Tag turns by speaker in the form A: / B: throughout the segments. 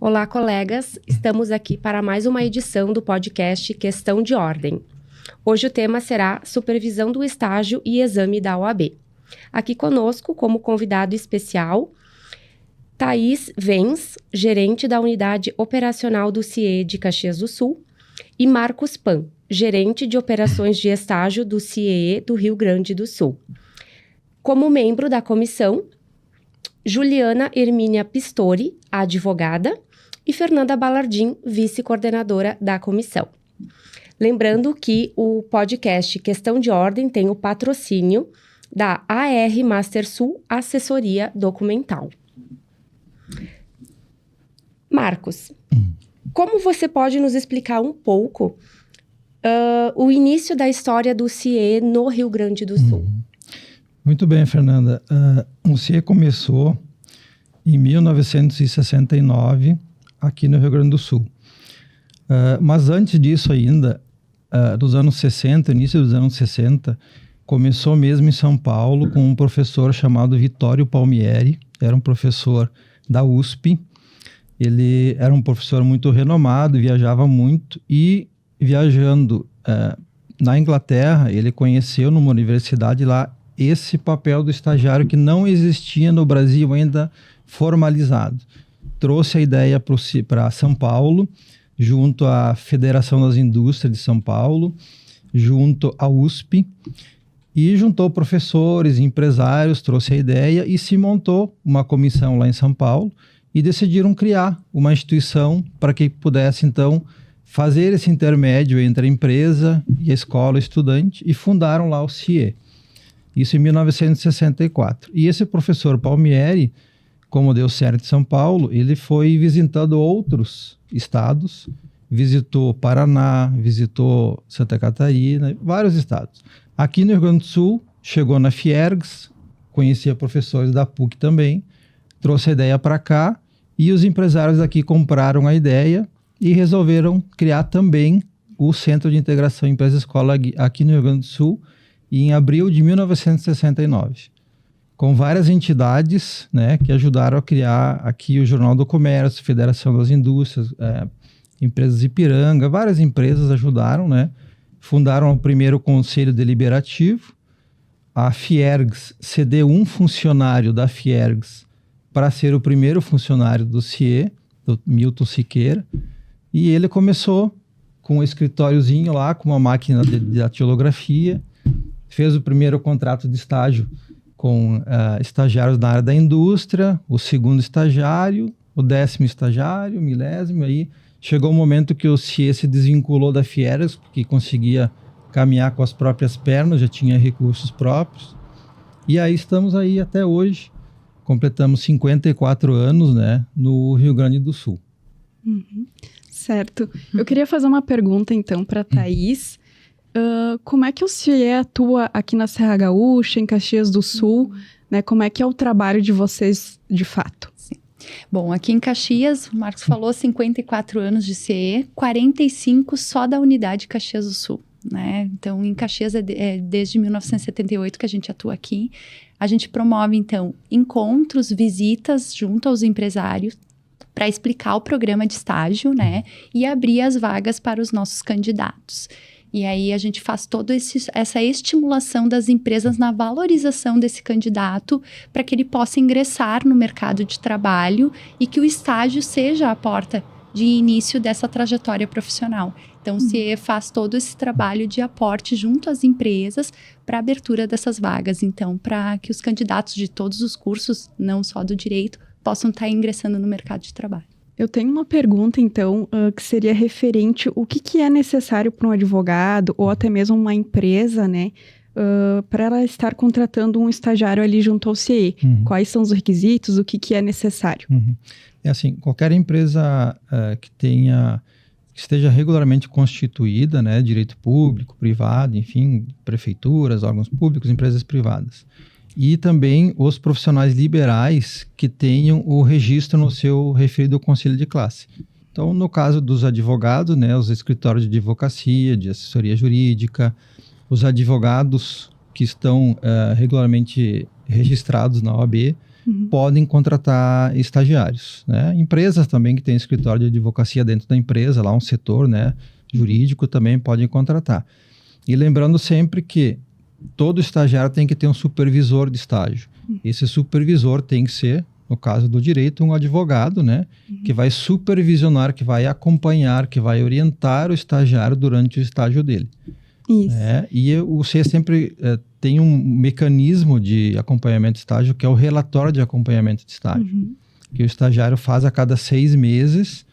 A: Olá, colegas. Estamos aqui para mais uma edição do podcast Questão de Ordem. Hoje o tema será Supervisão do Estágio e Exame da OAB. Aqui conosco, como convidado especial, Thaís Vens, gerente da Unidade Operacional do CIE de Caxias do Sul, e Marcos Pan, gerente de Operações de Estágio do CIE do Rio Grande do Sul. Como membro da comissão, Juliana Hermínia Pistori, advogada, e Fernanda Balardim, vice-coordenadora da comissão. Lembrando que o podcast Questão de Ordem tem o patrocínio da AR Master Sul Assessoria Documental. Marcos, como você pode nos explicar um pouco o início da história do CIE no Rio Grande do Sul?
B: Muito bem, Fernanda. O CIE começou em 1969, aqui no Rio Grande do Sul. Mas antes disso ainda, dos anos 60, início dos anos 60, começou mesmo em São Paulo com um professor chamado Vittorio Palmieri. Era um professor da USP. Ele era um professor muito renomado, viajava muito e viajando na Inglaterra, ele conheceu numa universidade lá esse papel do estagiário que não existia no Brasil ainda formalizado. Trouxe a ideia para São Paulo, junto à Federação das Indústrias de São Paulo, junto à USP, e juntou professores, empresários, trouxe a ideia e se montou uma comissão lá em São Paulo e decidiram criar uma instituição para que pudesse, então, fazer esse intermédio entre a empresa e a escola, o estudante, e fundaram lá o CIE. Isso em 1964. E esse professor Palmieri, como deu certo em São Paulo, ele foi visitando outros estados, visitou Paraná, visitou Santa Catarina, vários estados. Aqui no Rio Grande do Sul, chegou na Fiergs, conhecia professores da PUC também, trouxe a ideia para cá e os empresários daqui compraram a ideia e resolveram criar também o Centro de Integração Empresa-Escola aqui no Rio Grande do Sul em abril de 1969. Com várias entidades, né, que ajudaram a criar aqui o Jornal do Comércio, Federação das Indústrias, Empresas Ipiranga, várias empresas ajudaram, né, fundaram o primeiro Conselho Deliberativo, a Fiergs cedeu um funcionário da Fiergs para ser o primeiro funcionário do CIE, do Milton Siqueira, e ele começou com um escritóriozinho lá, com uma máquina de datilografia, fez o primeiro contrato de estágio com estagiários da área da indústria, o segundo estagiário, o 10º estagiário, o 1000º, aí chegou o momento que o CIE se desvinculou da Fiergs, porque conseguia caminhar com as próprias pernas, já tinha recursos próprios, e aí estamos aí até hoje, completamos 54 anos, né, no Rio Grande do Sul.
C: Certo. Eu queria fazer uma pergunta, então, para a Thaís. Como é que o CIE atua aqui na Serra Gaúcha, em Caxias do Sul, né? Como é que é o trabalho de vocês, de fato?
D: Sim. Bom, aqui em Caxias, o Marcos falou, 54 anos de CIE, 45 só da unidade Caxias do Sul, né? Então, em Caxias é desde 1978 que a gente atua aqui. A gente promove, então, encontros, visitas junto aos empresários para explicar o programa de estágio, né? E abrir as vagas para os nossos candidatos. E aí a gente faz toda essa estimulação das empresas na valorização desse candidato para que ele possa ingressar no mercado de trabalho e que o estágio seja a porta de início dessa trajetória profissional. Então, o CIE faz todo esse trabalho de aporte junto às empresas para a abertura dessas vagas. Então, para que os candidatos de todos os cursos, não só do direito, possam estar ingressando no mercado de trabalho.
C: Eu tenho uma pergunta, então, que seria referente o que é necessário para um advogado ou até mesmo uma empresa, né, para ela estar contratando um estagiário ali junto ao CIE. Quais são os requisitos, o que é necessário?
B: É assim, qualquer empresa que esteja regularmente constituída, né, direito público, privado, enfim, prefeituras, órgãos públicos, empresas privadas. E também os profissionais liberais que tenham o registro no seu referido conselho de classe. Então, no caso dos advogados, né, os escritórios de advocacia, de assessoria jurídica, os advogados que estão regularmente registrados na OAB, podem contratar estagiários, né? Empresas também que têm escritório de advocacia dentro da empresa, lá um setor, né, jurídico também podem contratar. E lembrando sempre que todo estagiário tem que ter um supervisor de estágio. Esse supervisor tem que ser, no caso do direito, um advogado, né? Que vai supervisionar, que vai acompanhar, que vai orientar o estagiário durante o estágio dele.
C: Isso.
B: E o CIE sempre tem um mecanismo de acompanhamento de estágio, que é o relatório de acompanhamento de estágio. Que o estagiário faz a cada 6 meses.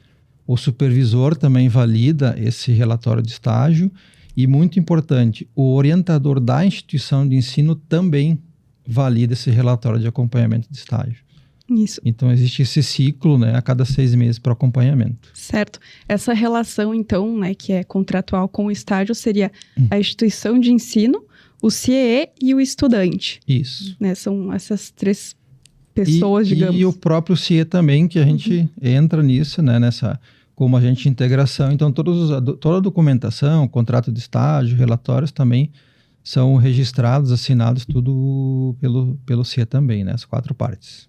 B: O supervisor também valida esse relatório de estágio. E, muito importante, o orientador da instituição de ensino também valida esse relatório de acompanhamento de estágio.
C: Isso.
B: Então, existe esse ciclo, né, a cada 6 meses para acompanhamento.
C: Certo. Essa relação, então, né, que é contratual com o estágio, seria a instituição de ensino, o CIE e o estudante.
B: Isso.
C: Né? São essas 3 pessoas, digamos.
B: E o próprio CIE também, que a gente entra nisso, né, como agente de integração. Então, toda a documentação, contrato de estágio, relatórios também são registrados, assinados, tudo pelo CIE também, né? As 4 partes.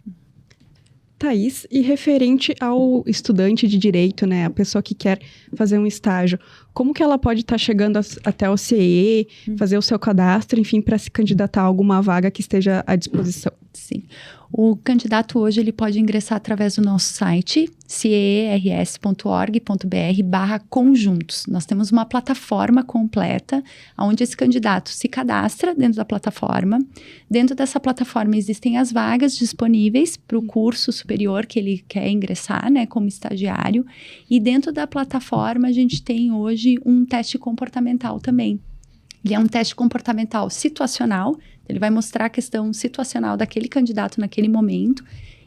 C: Thaís, e referente ao estudante de direito, né? A pessoa que quer fazer um estágio, como que ela pode estar chegando até o CIE, fazer o seu cadastro, enfim, para se candidatar a alguma vaga que esteja à disposição?
D: Sim. O candidato hoje ele pode ingressar através do nosso site, ciers.org.br/conjuntos. Nós temos uma plataforma completa, onde esse candidato se cadastra dentro da plataforma. Dentro dessa plataforma existem as vagas disponíveis para o curso superior que ele quer ingressar, né, como estagiário. E dentro da plataforma a gente tem hoje um teste comportamental também. Ele é um teste comportamental situacional. Ele vai mostrar a questão situacional daquele candidato naquele momento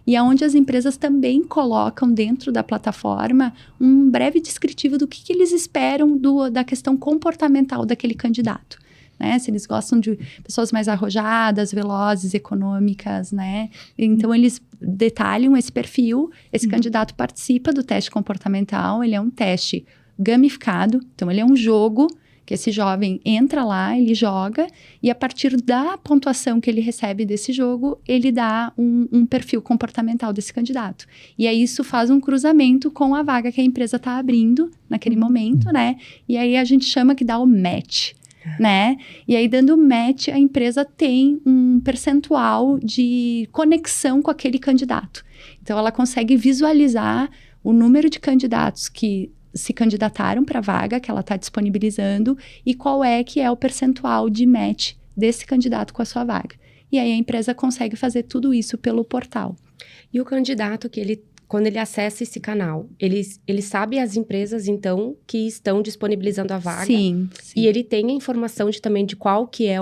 D: e aonde as empresas também colocam dentro da plataforma um breve descritivo do que eles esperam da questão comportamental daquele candidato. Né? Se eles gostam de pessoas mais arrojadas, velozes, econômicas, né? Então, eles detalham esse perfil. Esse candidato participa do teste comportamental. Ele é um teste gamificado. Então, ele é um jogo que esse jovem entra lá, ele joga, e a partir da pontuação que ele recebe desse jogo, ele dá um perfil comportamental desse candidato. E aí isso faz um cruzamento com a vaga que a empresa está abrindo naquele momento, né? E aí a gente chama que dá o match, né? E aí dando match, a empresa tem um percentual de conexão com aquele candidato. Então ela consegue visualizar o número de candidatos que se candidataram para a vaga que ela está disponibilizando e qual é que é o percentual de match desse candidato com a sua vaga. E aí a empresa consegue fazer tudo isso pelo portal.
A: E o candidato quando ele acessa esse canal, ele sabe as empresas, então, que estão disponibilizando a vaga.
D: Sim.
A: E ele tem a informação também de qual que é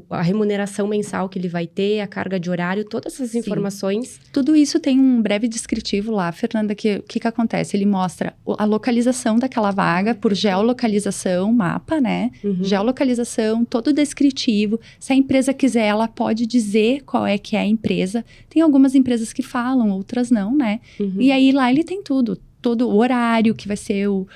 A: a remuneração mensal que ele vai ter, a carga de horário, todas essas informações.
D: Tudo isso tem um breve descritivo lá, Fernanda, que o que acontece? Ele mostra a localização daquela vaga por geolocalização, mapa, né? Geolocalização, todo descritivo. Se a empresa quiser, ela pode dizer qual é que é a empresa. Tem algumas empresas que falam, outras não, né? E aí lá ele tem todo o horário que vai ser o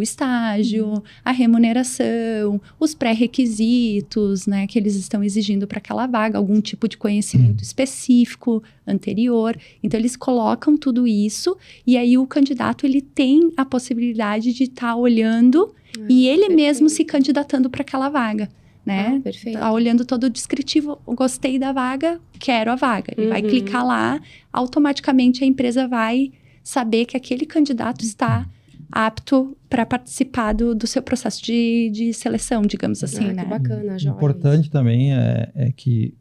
D: estágio, a remuneração, os pré-requisitos, né, que eles estão exigindo para aquela vaga, algum tipo de conhecimento específico, anterior. Então, eles colocam tudo isso e aí o candidato, ele tem a possibilidade de estar olhando e ele mesmo se candidatando para aquela vaga. Né?
A: Perfeito.
D: Olhando todo o descritivo, gostei da vaga, quero a vaga. Ele vai clicar lá, automaticamente a empresa vai saber que aquele candidato está apto para participar do seu processo de seleção, digamos assim, né?
A: Que bacana, Joia.
B: Importante também é que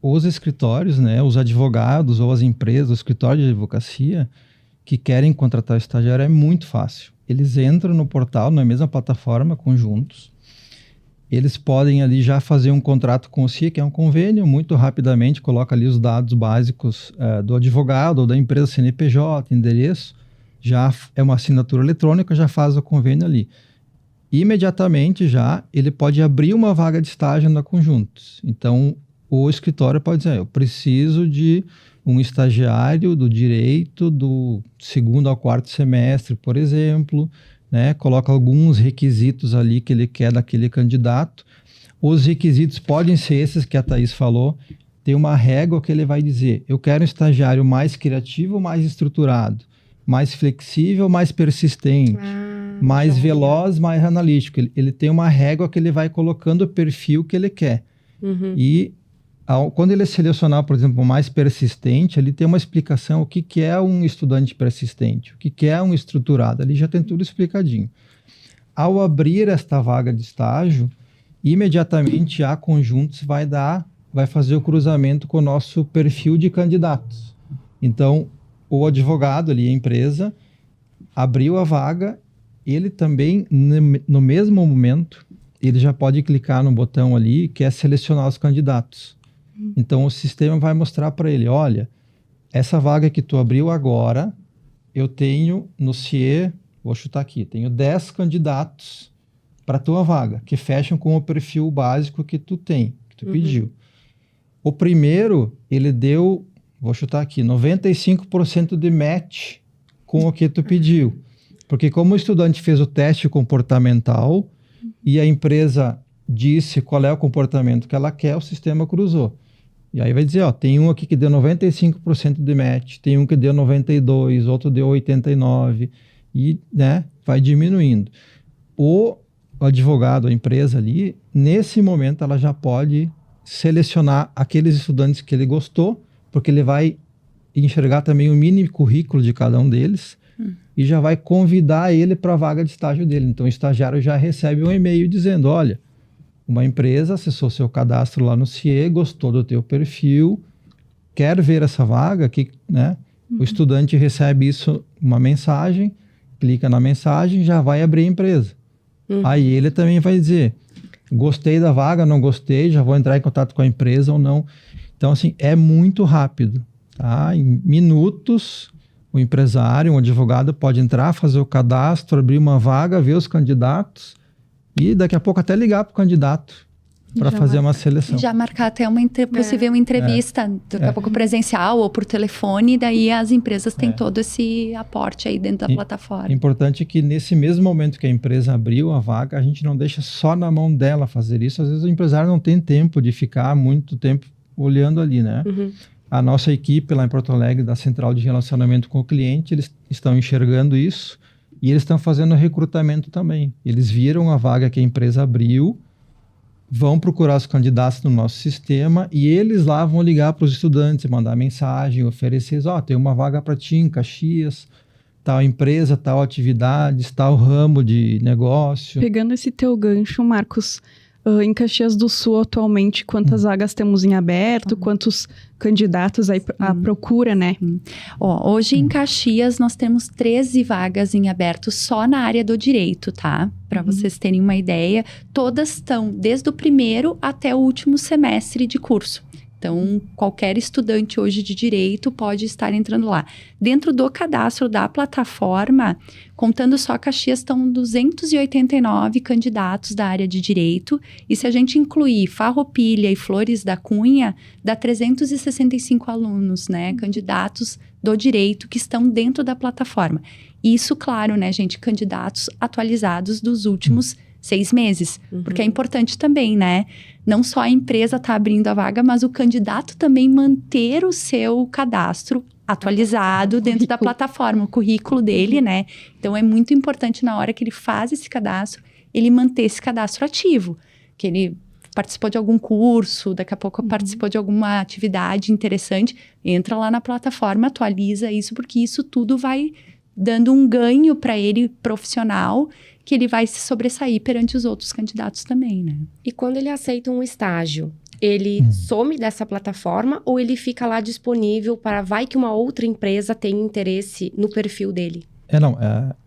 B: os escritórios, né, os advogados ou as empresas, o escritório de advocacia que querem contratar estagiário é muito fácil. Eles entram no portal, na mesma plataforma, conjuntos. Eles podem ali já fazer um contrato com o CIE, que é um convênio, muito rapidamente coloca ali os dados básicos do advogado ou da empresa CNPJ, endereço, já é uma assinatura eletrônica, já faz o convênio ali. Imediatamente já ele pode abrir uma vaga de estágio na Conjuntos. Então o escritório pode dizer, eu preciso de um estagiário do direito do 2º ao 4º semestre, por exemplo, né? Coloca alguns requisitos ali que ele quer daquele candidato. Os requisitos podem ser esses que a Thaís falou, tem uma régua que ele vai dizer, eu quero um estagiário mais criativo, mais estruturado, mais flexível, mais persistente, mais veloz, mais analítico. Ele tem uma régua que ele vai colocando o perfil que ele quer. E quando ele selecionar, por exemplo, o mais persistente, ele tem uma explicação o que é um estudante persistente, o que é um estruturado. Ali já tem tudo explicadinho. Ao abrir esta vaga de estágio, imediatamente a Conjuntos vai fazer o cruzamento com o nosso perfil de candidatos. Então, o advogado ali, a empresa, abriu a vaga, ele também, no mesmo momento, ele já pode clicar no botão ali, que é selecionar os candidatos. Então, o sistema vai mostrar para ele, olha, essa vaga que tu abriu agora, eu tenho no CIE, vou chutar aqui, tenho 10 candidatos para a tua vaga, que fecham com o perfil básico que tu tem, que tu pediu. O primeiro, ele deu, vou chutar aqui, 95% de match com o que tu pediu. Porque como o estudante fez o teste comportamental e a empresa disse qual é o comportamento que ela quer, o sistema cruzou. E aí vai dizer, ó, tem um aqui que deu 95% de match, tem um que deu 92%, outro deu 89%, e né, vai diminuindo. O advogado, a empresa ali, nesse momento ela já pode selecionar aqueles estudantes que ele gostou, porque ele vai enxergar também o mini currículo de cada um deles e já vai convidar ele para a vaga de estágio dele. Então o estagiário já recebe um e-mail dizendo, olha, uma empresa acessou seu cadastro lá no CIE, gostou do teu perfil, quer ver essa vaga, né? O estudante recebe isso, uma mensagem, clica na mensagem, já vai abrir a empresa. Aí ele também vai dizer, gostei da vaga, não gostei, já vou entrar em contato com a empresa ou não. Então, assim, é muito rápido, tá? Em minutos, o empresário, um advogado pode entrar, fazer o cadastro, abrir uma vaga, ver os candidatos e daqui a pouco até ligar para o candidato para fazer uma seleção.
D: Já marcar até uma possível entrevista, daqui a pouco presencial ou por telefone, daí as empresas têm todo esse aporte aí dentro da plataforma.
B: É importante que nesse mesmo momento que a empresa abriu a vaga, a gente não deixa só na mão dela fazer isso. Às vezes o empresário não tem tempo de ficar muito tempo olhando ali, né? A nossa equipe lá em Porto Alegre, da Central de Relacionamento com o Cliente, eles estão enxergando isso e eles estão fazendo recrutamento também. Eles viram a vaga que a empresa abriu, vão procurar os candidatos no nosso sistema e eles lá vão ligar para os estudantes, mandar mensagem, oferecer, tem uma vaga para ti em Caxias, tal empresa, tal atividades, tal ramo de negócio.
C: Pegando esse teu gancho, Marcos, em Caxias do Sul atualmente, quantas vagas temos em aberto, quantos candidatos aí à procura, né?
D: Hoje em Caxias nós temos 13 vagas em aberto só na área do direito, tá? Para vocês terem uma ideia, todas estão desde o primeiro até o último semestre de curso. Então, qualquer estudante hoje de direito pode estar entrando lá. Dentro do cadastro da plataforma, contando só Caxias, estão 289 candidatos da área de direito. E se a gente incluir Farroupilha e Flores da Cunha, dá 365 alunos, né? Candidatos do direito que estão dentro da plataforma. Isso, claro, né, gente? Candidatos atualizados dos últimos 6 meses, porque é importante também, né? Não só a empresa tá abrindo a vaga, mas o candidato também manter o seu cadastro atualizado dentro da plataforma, o currículo dele, né? Então, é muito importante na hora que ele faz esse cadastro, ele manter esse cadastro ativo, que ele participou de algum curso, daqui a pouco participou de alguma atividade interessante, entra lá na plataforma, atualiza isso, porque isso tudo vai dando um ganho para ele profissional, que ele vai se sobressair perante os outros candidatos também, né?
A: E quando ele aceita um estágio, ele some dessa plataforma ou ele fica lá disponível para vai que uma outra empresa tenha interesse no perfil dele?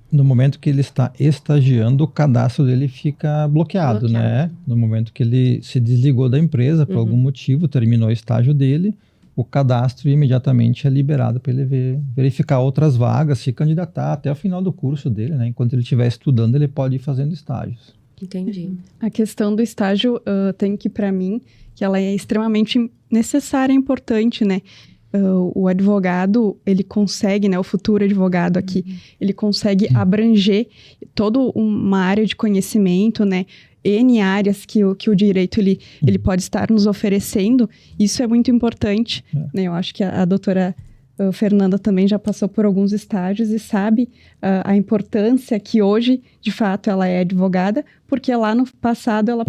B: No momento que ele está estagiando, o cadastro dele fica bloqueado, né? No momento que ele se desligou da empresa por algum motivo, terminou o estágio dele, o cadastro imediatamente é liberado para ele verificar outras vagas, se candidatar até o final do curso dele, né? Enquanto ele estiver estudando, ele pode ir fazendo estágios.
A: Entendi.
C: A questão do estágio tem que, para mim, que ela é extremamente necessária e importante, né? O advogado, ele consegue, né, o futuro advogado aqui, ele consegue abranger toda uma área de conhecimento, né, N áreas que o direito ele pode estar nos oferecendo, isso é muito importante, né? Eu acho que a doutora Fernanda também já passou por alguns estágios e sabe a importância que hoje, de fato, ela é advogada, porque lá no passado ela,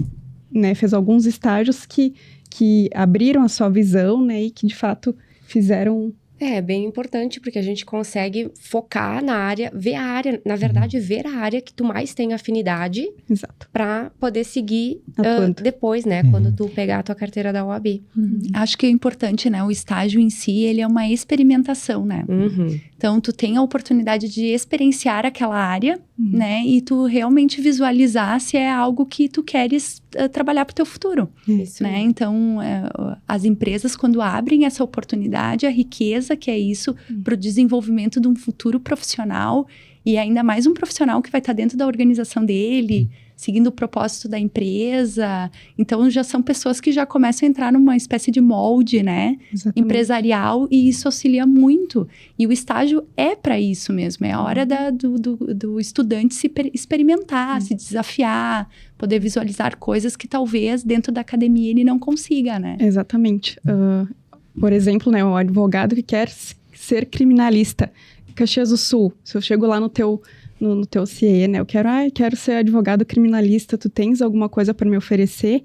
C: né, fez alguns estágios que abriram a sua visão, né, e que, de fato, fizeram...
A: É bem importante, porque a gente consegue focar na área, ver a área, na verdade, ver a área que tu mais tem afinidade.
C: Exato.
A: Para poder seguir depois, né? Quando tu pegar a tua carteira da OAB.
D: Acho que é importante, né? O estágio em si, ele é uma experimentação, né? Então, tu tem a oportunidade de experienciar aquela área, né? E tu realmente visualizar se é algo que tu queres trabalhar para o teu futuro,
A: Isso,
D: né? Então, as empresas, quando abrem essa oportunidade, a riqueza que é isso para o desenvolvimento de um futuro profissional, e ainda mais um profissional que vai estar dentro da organização dele, seguindo o propósito da empresa. Então, já são pessoas que já começam a entrar numa espécie de molde, né?
C: Exatamente.
D: Empresarial, e isso auxilia muito. E o estágio é para isso mesmo. É a hora do estudante se experimentar, se desafiar, poder visualizar coisas que talvez dentro da academia ele não consiga, né?
C: Exatamente. Por exemplo, né, o advogado que quer ser criminalista, Caxias do Sul, se eu chego lá no teu CIE, né, eu quero ser advogado criminalista, tu tens alguma coisa para me oferecer?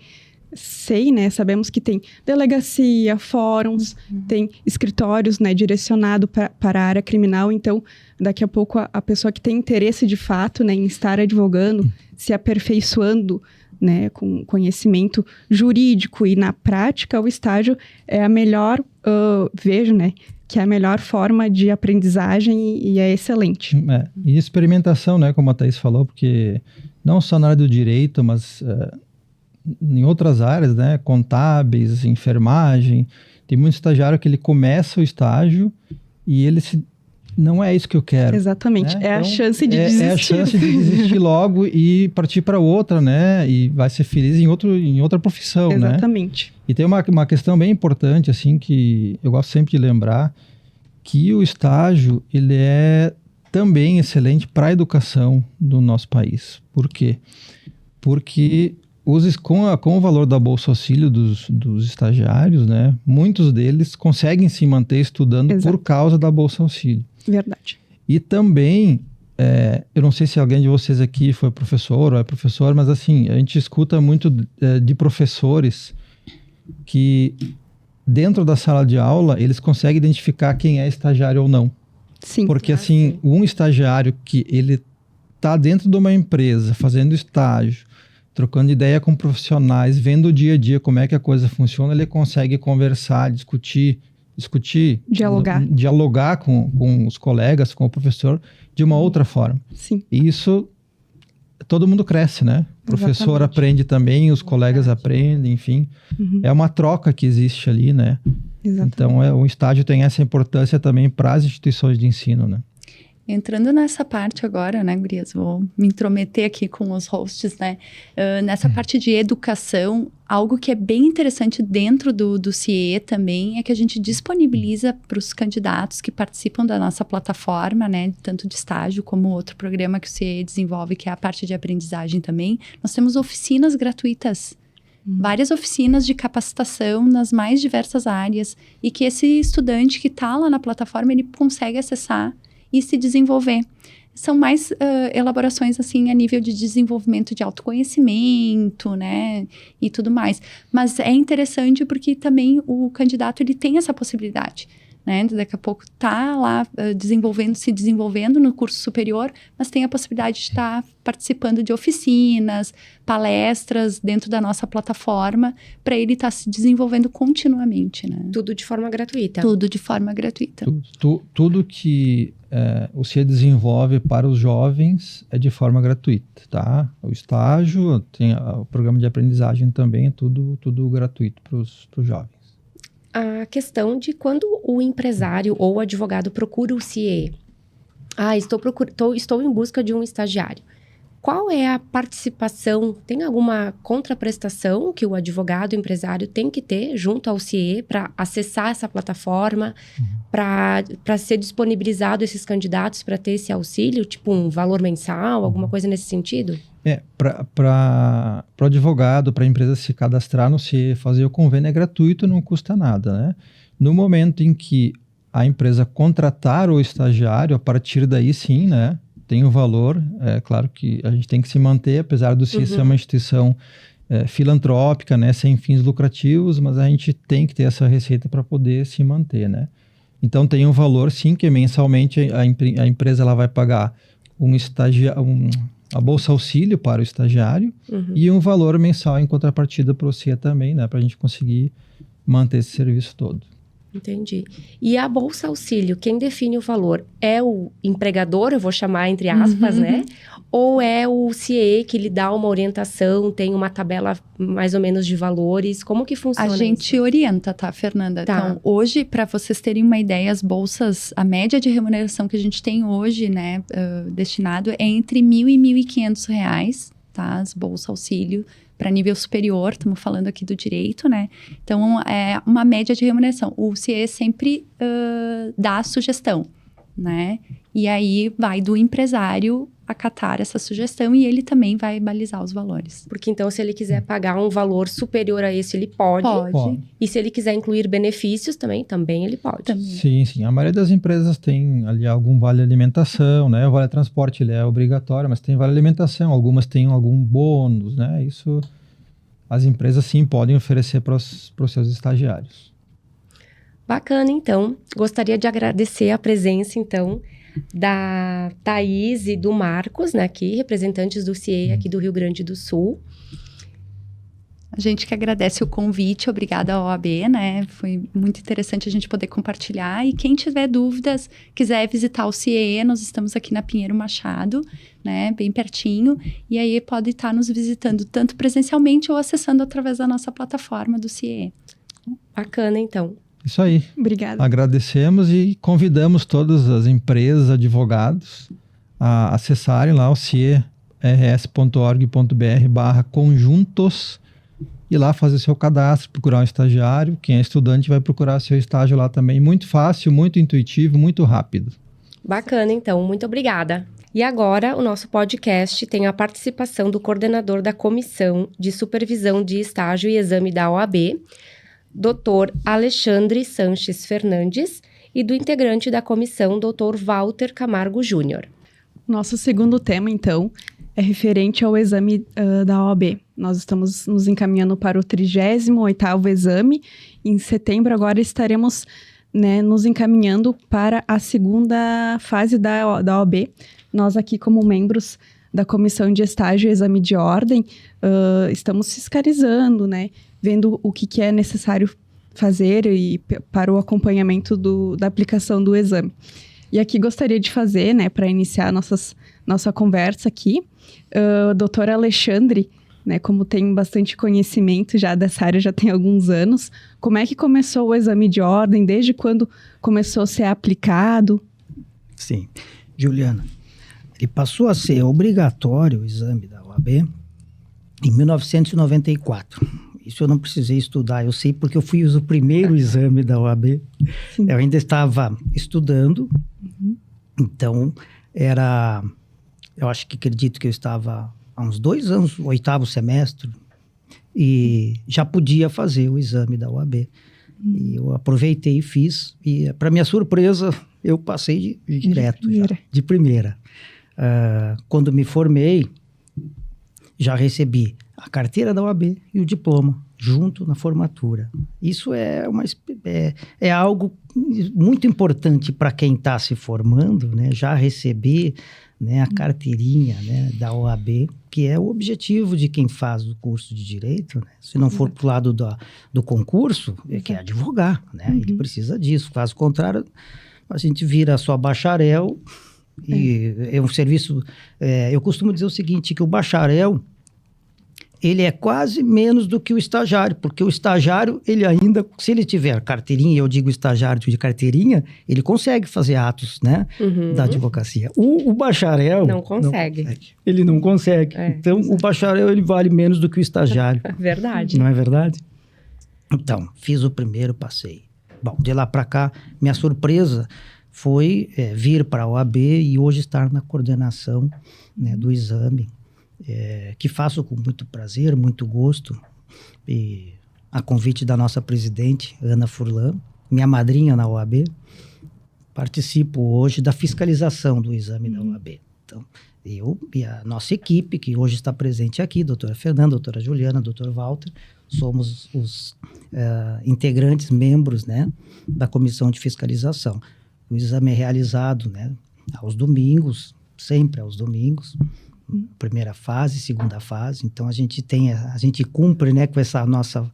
C: Sei, né, sabemos que tem delegacia, fóruns, tem escritórios, né, direcionado para a área criminal, então daqui a pouco a pessoa que tem interesse de fato, né, em estar advogando, se aperfeiçoando, né, com conhecimento jurídico e na prática, o estágio é a melhor, vejo, né, que é a melhor forma de aprendizagem e é excelente.
B: E experimentação, né, como a Thaís falou, porque não só na área do direito, mas em outras áreas, né, contábeis, enfermagem, tem muito estagiário que ele começa o estágio e ele não é isso que eu quero.
C: Exatamente,
B: né?
C: É a chance de desistir.
B: É a chance de desistir logo e partir para outra, né, e vai ser feliz em outra profissão,
C: Exatamente.
B: né? E tem uma questão bem importante, assim, que eu gosto sempre de lembrar, que o estágio, ele é também excelente para a educação do nosso país. Por quê? Porque com o valor da Bolsa Auxílio dos estagiários, né, muitos deles conseguem se manter estudando por causa da Bolsa Auxílio.
C: Verdade.
B: E também, eu não sei se alguém de vocês aqui foi professor ou é professor, mas assim, a gente escuta muito de professores que dentro da sala de aula eles conseguem identificar quem é estagiário ou não.
C: Sim.
B: Porque assim, um estagiário que ele está dentro de uma empresa, fazendo estágio, trocando ideia com profissionais, vendo o dia a dia como é que a coisa funciona, ele consegue conversar, discutir, dialogar com os colegas, com o professor, de uma outra forma.
C: Sim.
B: E isso, todo mundo cresce, né? O professor aprende também, os colegas aprendem, enfim. É uma troca que existe ali, né?
C: Exatamente.
B: Então, o estágio tem essa importância também para as instituições de ensino, né?
D: Entrando nessa parte agora, né, gurias, vou me intrometer aqui com os hosts, né, nessa parte de educação, algo que é bem interessante dentro do CIE também é que a gente disponibiliza para os candidatos que participam da nossa plataforma, né, tanto de estágio como outro programa que o CIE desenvolve, que é a parte de aprendizagem também, nós temos oficinas gratuitas. Várias oficinas de capacitação nas mais diversas áreas e que esse estudante que está lá na plataforma, ele consegue acessar e se desenvolver. São mais elaborações, assim, a nível de desenvolvimento de autoconhecimento, né, e tudo mais. Mas é interessante porque também o candidato, ele tem essa possibilidade, né, daqui a pouco tá lá se desenvolvendo no curso superior, mas tem a possibilidade de estar participando de oficinas, palestras dentro da nossa plataforma, para ele estar se desenvolvendo continuamente, né.
A: Tudo de forma gratuita.
D: Tudo de forma gratuita.
B: Tudo que o CIE desenvolve para os jovens é de forma gratuita, tá? O estágio, tem o programa de aprendizagem também, é tudo gratuito para os jovens.
A: A questão de quando o empresário ou o advogado procura o CIE. Estou em busca de um estagiário. Qual é a participação? Tem alguma contraprestação que o advogado, o empresário tem que ter junto ao CIE para acessar essa plataforma, para ser disponibilizado esses candidatos para ter esse auxílio, tipo um valor mensal, alguma coisa nesse sentido?
B: Para o advogado, para a empresa se cadastrar no CIE, fazer o convênio é gratuito, não custa nada, né? No momento em que a empresa contratar o estagiário, a partir daí sim, né? Tem o valor, é claro que a gente tem que se manter, apesar do CIE ser uma instituição filantrópica, né? Sem fins lucrativos, mas a gente tem que ter essa receita para poder se manter, né? Então tem um valor sim, que mensalmente a empresa ela vai pagar a bolsa auxílio para o estagiário e um valor mensal em contrapartida para o CIE também, né? Para a gente conseguir manter esse serviço todo.
A: Entendi. E a bolsa auxílio, quem define o valor? É o empregador, eu vou chamar entre aspas, né? Ou é o CIE que lhe dá uma orientação, tem uma tabela mais ou menos de valores? Como que funciona
D: A gente orienta, tá, Fernanda?
A: Tá.
D: Então, hoje, para vocês terem uma ideia, as bolsas, a média de remuneração que a gente tem hoje, né, destinado é entre R$1.000 e R$1.500, tá? As bolsas auxílio para nível superior, estamos falando aqui do direito, né? Então, é uma média de remuneração. O CIE sempre dá a sugestão, né? E aí, vai do empresário acatar essa sugestão e ele também vai balizar os valores.
A: Porque então, se ele quiser pagar um valor superior a esse, ele pode.
D: Pode.
A: E se ele quiser incluir benefícios também ele pode.
B: Sim. A maioria das empresas tem ali algum vale alimentação, né? O vale transporte ele é obrigatório, mas tem vale alimentação. Algumas têm algum bônus, né? Isso as empresas sim podem oferecer para os seus estagiários.
A: Bacana, então. Gostaria de agradecer a presença, então, da Thaís e do Marcos, né, aqui, representantes do CIE aqui do Rio Grande do Sul.
D: A gente que agradece o convite, obrigada à OAB, né? Foi muito interessante a gente poder compartilhar. E quem tiver dúvidas, quiser visitar o CIE, nós estamos aqui na Pinheiro Machado, né? Bem pertinho. E aí pode estar nos visitando tanto presencialmente ou acessando através da nossa plataforma do CIE.
A: Bacana, então.
B: Isso aí.
C: Obrigada.
B: Agradecemos e convidamos todas as empresas, advogados, a acessarem lá o ciers.org.br/conjuntos e lá fazer seu cadastro, procurar um estagiário. Quem é estudante vai procurar seu estágio lá também. Muito fácil, muito intuitivo, muito rápido.
A: Bacana, então. Muito obrigada. E agora, o nosso podcast tem a participação do coordenador da Comissão de Supervisão de Estágio e Exame da OAB, Dr. Alexandre Sanches Fernandes, e do integrante da comissão, Dr. Walter Camargo Júnior.
C: Nosso segundo tema, então, é referente ao exame da OAB. Nós estamos nos encaminhando para o 38º exame. Em setembro, agora estaremos, né, nos encaminhando para a segunda fase da OAB. Nós aqui, como membros da Comissão de Estágio e Exame de Ordem, estamos fiscalizando, né, vendo o que é necessário fazer e para o acompanhamento da aplicação do exame. E aqui gostaria de fazer, né, para iniciar nossa conversa aqui, o doutor Alexandre, né, como tem bastante conhecimento já dessa área, já tem alguns anos, como é que começou o exame de ordem, desde quando começou a ser aplicado?
E: Sim, Juliana, ele passou a ser obrigatório o exame da OAB em 1994. Isso eu não precisei estudar, eu sei porque eu fiz o primeiro exame da OAB. Sim. Eu ainda estava estudando, então eu acredito que eu estava há uns 2 anos, 8º semestre, e já podia fazer o exame da OAB. E eu aproveitei e fiz, e para minha surpresa, eu passei direto, de primeira. Quando me formei, já recebi a carteira da OAB e o diploma junto na formatura. Isso é algo muito importante para quem está se formando, né? Já receber, né, a carteirinha, né, da OAB, que é o objetivo de quem faz o curso de Direito, né? Se não for para o lado do concurso, quer advogar, né? Ele precisa disso. Caso contrário, a gente vira só bacharel e é um serviço... eu costumo dizer o seguinte, que o bacharel ele é quase menos do que o estagiário, porque o estagiário, ele ainda, se ele tiver carteirinha, eu digo estagiário de carteirinha, ele consegue fazer atos, né, da advocacia. O bacharel...
A: Não consegue.
E: Ele não consegue. Então, o bacharel, ele vale menos do que o estagiário.
A: Verdade.
E: Não é verdade? Então, fiz o primeiro, passei. Bom, de lá para cá, minha surpresa foi vir para a OAB e hoje estar na coordenação, né, do exame. que faço com muito prazer, muito gosto, e a convite da nossa presidente, Ana Furlan, minha madrinha na OAB, participo hoje da fiscalização do exame da OAB. Então, eu e a nossa equipe, que hoje está presente aqui, doutora Fernanda, doutora Juliana, doutor Walter, somos os integrantes, membros, né, da comissão de fiscalização. O exame é realizado, né, aos domingos, sempre aos domingos, primeira fase, segunda fase. Então, a gente cumpre, né, com essa nossa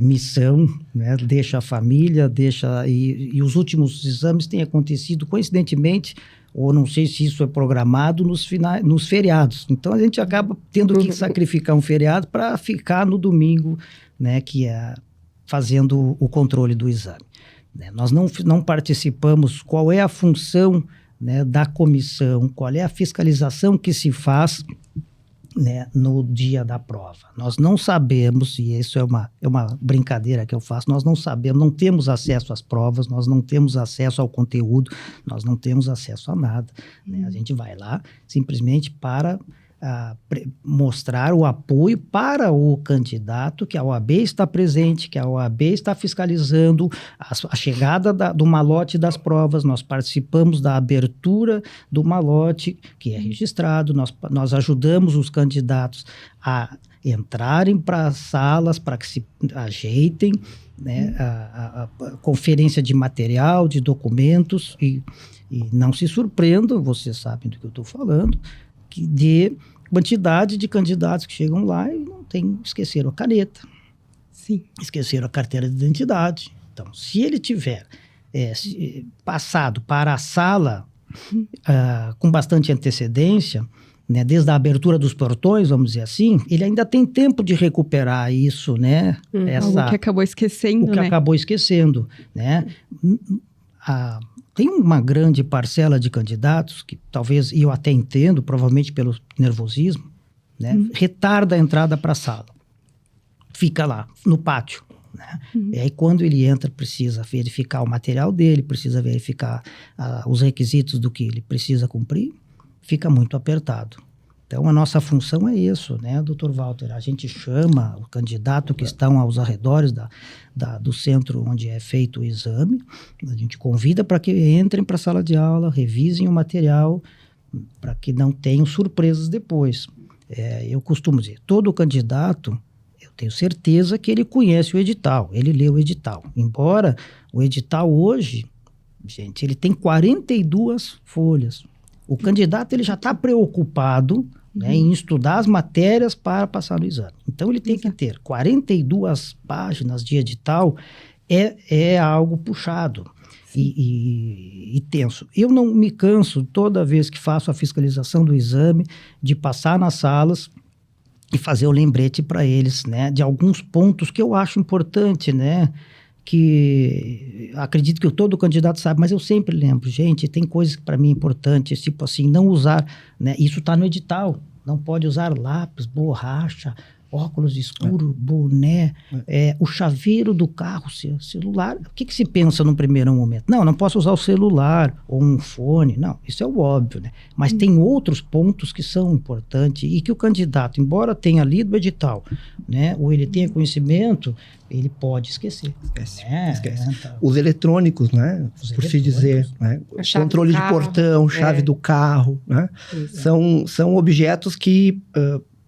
E: missão, né, deixa a família, e os últimos exames têm acontecido, coincidentemente, ou não sei se isso é programado, nos feriados. Então, a gente acaba tendo que sacrificar um feriado para ficar no domingo, né, que é fazendo o controle do exame. Né? Nós não participamos. Qual é a função, né, da comissão, qual é a fiscalização que se faz, né, no dia da prova. Nós não sabemos, e isso é uma brincadeira que eu faço, nós não sabemos, não temos acesso às provas, nós não temos acesso ao conteúdo, nós não temos acesso a nada. Né? A gente vai lá simplesmente para mostrar o apoio para o candidato, que a OAB está presente, que a OAB está fiscalizando a chegada do malote das provas. Nós participamos da abertura do malote, que é registrado, nós ajudamos os candidatos a entrarem para as salas, para que se ajeitem, né, a conferência de material, de documentos, e não se surpreendam, vocês sabem do que eu estou falando, de quantidade de candidatos que chegam lá e esqueceram a caneta, esqueceram a carteira de identidade. Então, se ele tiver passado para a sala com bastante antecedência, né, desde a abertura dos portões, vamos dizer assim, ele ainda tem tempo de recuperar isso, né?
C: Algo que acabou esquecendo,
E: o que acabou esquecendo, né? Tem uma grande parcela de candidatos que talvez, e eu até entendo, provavelmente pelo nervosismo, né, retarda a entrada para a sala. Fica lá, no pátio. Né? E aí, quando ele entra, precisa verificar o material dele, precisa verificar os requisitos do que ele precisa cumprir, fica muito apertado. Então, a nossa função é isso, né, doutor Walter? A gente chama o candidato que estão aos arredores do centro onde é feito o exame, a gente convida para que entrem para a sala de aula, revisem o material, para que não tenham surpresas depois. Eu costumo dizer, todo candidato, eu tenho certeza que ele conhece o edital, ele lê o edital. Embora o edital hoje, gente, ele tem 42 folhas. O candidato ele já está preocupado, né, em estudar as matérias para passar no exame. Então, ele tem que ter 42 páginas de edital, é algo puxado e tenso. Eu não me canso, toda vez que faço a fiscalização do exame, de passar nas salas e fazer o lembrete para eles, né, de alguns pontos que eu acho importante, né, que acredito que todo candidato sabe, mas eu sempre lembro, gente, tem coisas que para mim é importante, tipo assim, não usar, né, isso está no edital, não pode usar lápis, borracha, óculos escuros, boné, o chaveiro do carro, celular. O que se pensa no primeiro momento? Não posso usar o celular ou um fone. Não, isso é o óbvio, né? Mas tem outros pontos que são importantes e que o candidato, embora tenha lido o edital, né, ou ele tenha conhecimento, ele pode esquecer.
F: Esquece. Os eletrônicos, né? Por se dizer, né? Controle de portão, chave do carro, né? São objetos que...